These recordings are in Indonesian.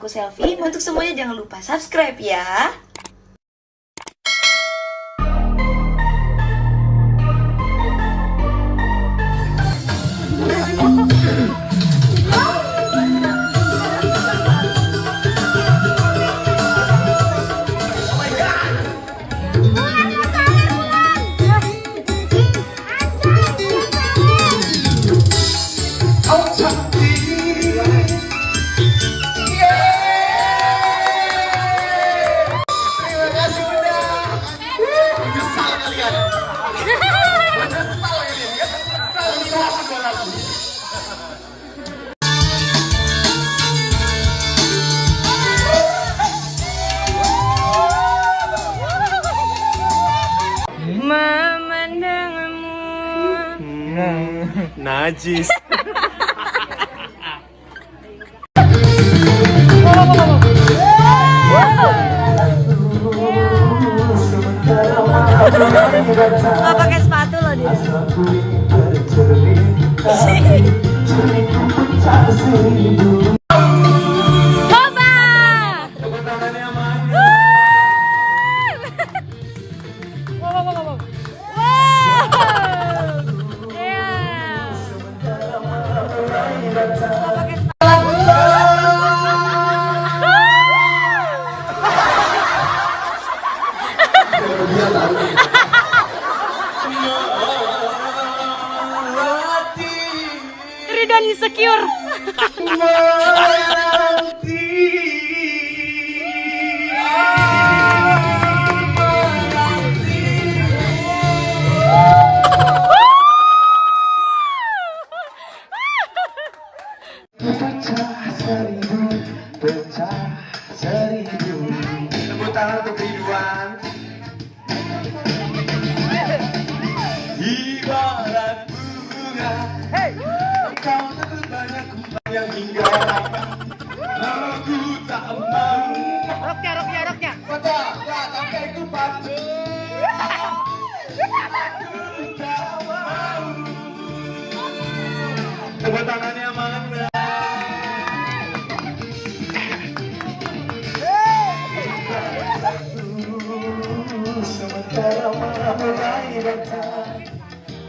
aku Selfie. Untuk semuanya jangan lupa subscribe ya. Memandangmu najis. Gak pakai sepatu loh dia. Ridwan insecure. Tepuk tangan untuk Ridwan. Ibarat bunga, engkau tentu banyak kumbang yang hingga. Aku tak mau. Roknya. Tapi ku patuh. Aku tak mau. Tepuk tangannya mana? Sementara malam mulai datang,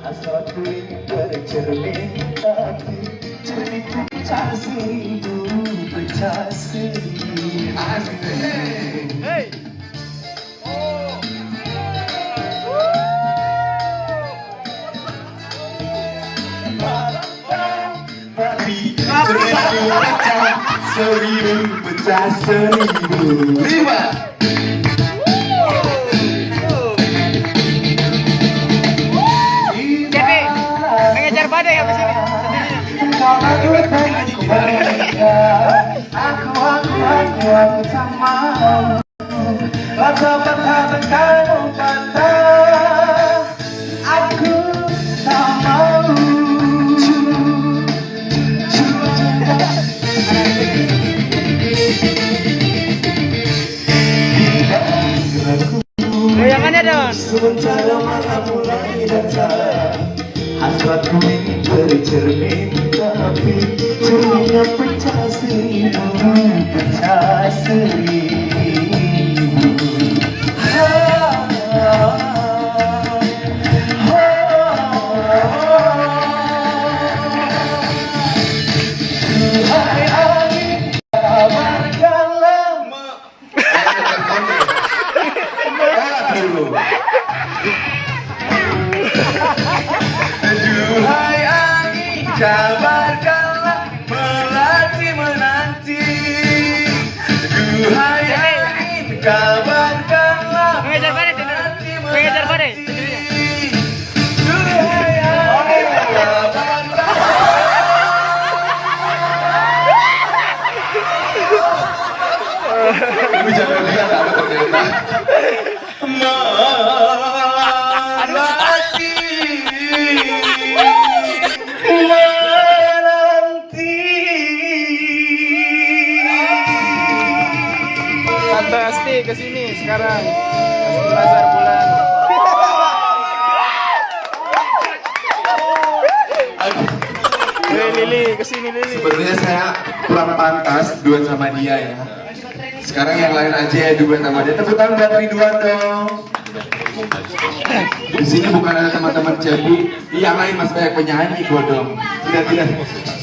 hasratku ini bercermin, tapi cerminku pecah seribu, pecah seribu. Hey. Seribu pecah seribu. Lima. Mengejar badai habis ini. Aku tak mau. Patah aku tak mau. Goyangannya dong. Sementara malam mulai datang, hasratku ini bercermin, tapi cerminnya pecah seribu, pecah seribu. Hai angin, kabarkanlah. Duhai angin, kabarkanlah melati menanti. Duhai angin, kabarkanlah melati menanti. Duhai angin, kabarkanlah. Ibu jangan lihat apa ternyata. Tante Asti kesini sekarang. Asti Lazar Bulan. Lili, kesini Lili. Sebenarnya saya kurang pantas duet sama dia ya. Sekarang yang lain aja ya duet sama dia. Tepuk tangan buat Ridwan dong. Di sini bukan ada teman-teman Cebi, yang lain masih banyak penyanyi bodong. Tidak.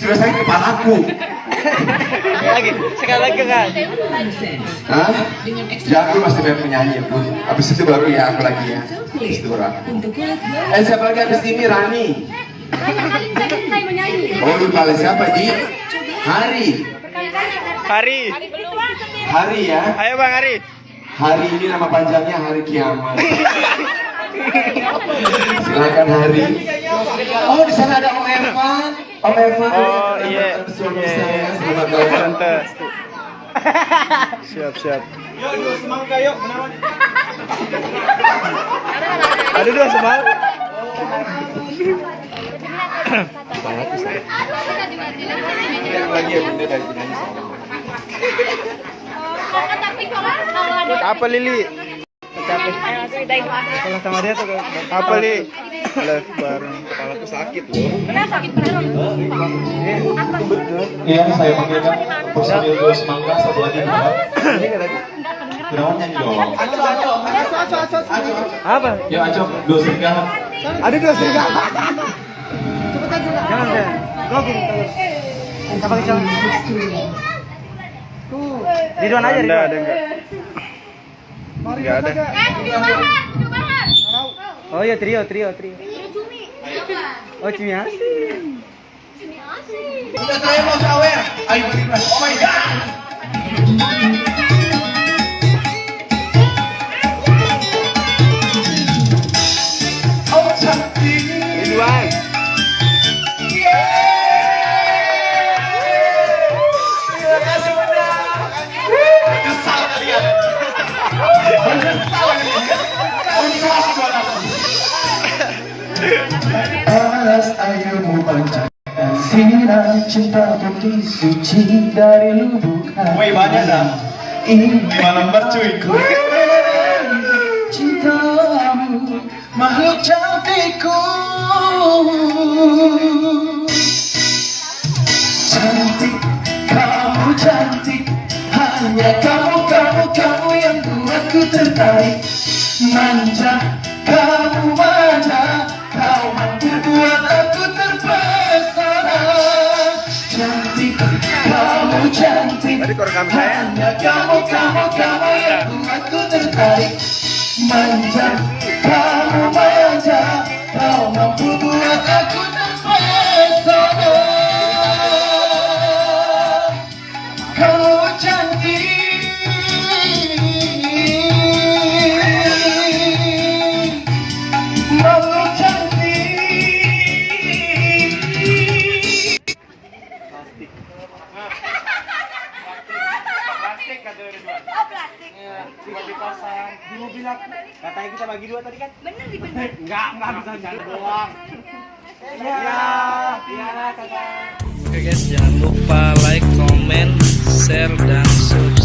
Sudah saya kepalaku. Sekali lagi kan. Hah? Ya aku masih banyak penyanyi Bu. Habis itu baru ya aku lagi ya. Habis itu baru aku. Siapa lagi habis ini Rani? Oh lupa siapa Di? Hari. Hari ya. Ayo Bang Hari. Hari ini nama panjangnya Hari Kiamat. Silakan Hari. Oh di sana ada Om Evan. Om Evan. Oh iya. Suami saya. Selamat datang. Tante. Siap. Yuk dua semangka yuk. Ada dua semangka. Lagi ya bunda dari penyanyi. Apa Lili? Kalau sama dia tuh apa Li? Live bareng. Kepalaku sakit loh. Iya, saya panggilkan personil dua semangka, satu lagi Mbak. Gunawan nyanyi dong. Apa? Ya, Acok, dua serigala. Ada dua serigala. Jangan deh. Login terus. Siapa yang Ridwan aja Ridwan. Ada enggak? Enggak ada. Oh iya trio. Oh Cumi Asin. Udah saya mau sawer. Ayo Ridwan. Oh my god. Oh cantik. Ridwan. Terima kasih bunda. Menyesal kalian. Panas airmu pancarkan sinar cinta putih suci dari lubuk hati. Woi banyak dah. Ini Malam bercuy. cintamu makhluk cantikku. Cantik, kamu cantik. Hanya kamu yang buatku tertarik. Manja, kamu manja. Kau mampu buat aku terpesona. Cantik, kamu cantik. Hanya kamu yang buatku tertarik. Manja, kamu manja. Kau mampu buat aku terpesona. Kau cantik. Mau cantik. Plastik kata Ridwan. Oh plastik. Buat dipasang di mobil aku. Katanya kita bagi dua tadi kan? Bener dibener. Enggak bisa jalan doang. Iya, kakak. Oke guys, jangan lupa like, comment, share, dan subscribe.